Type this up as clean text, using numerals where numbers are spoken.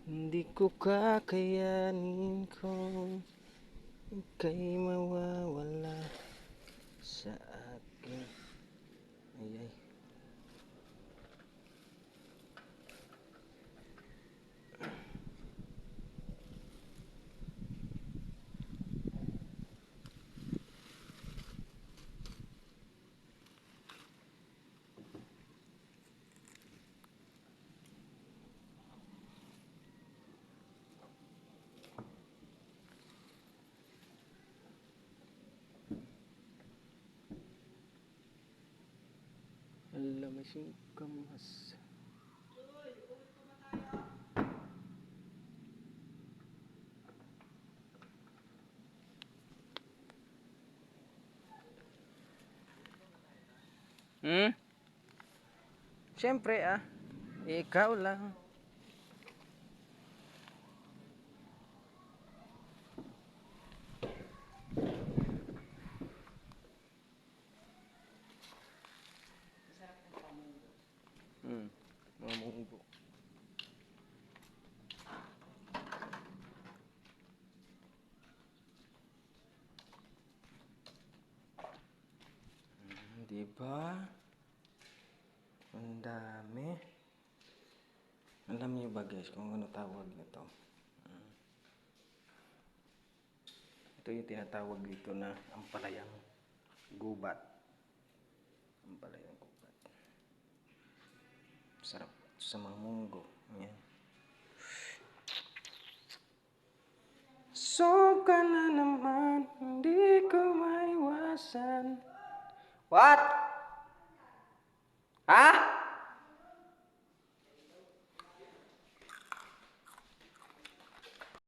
Hindi ko kakayanin kung ika'y mawawala sa akin. Ay, ay. Alam mo siyang kamas. Siyempre ikaw lang. Mamunggo. Diba? Ang dami. Alam niyo ba guys kung ano tawag nito? Ito yung tinatawag dito na ampalayang gubat. Ampalayang gubat. Sarap sa mga munggo. Yan. So ka na naman, hindi ko maiwasan. What? Ha?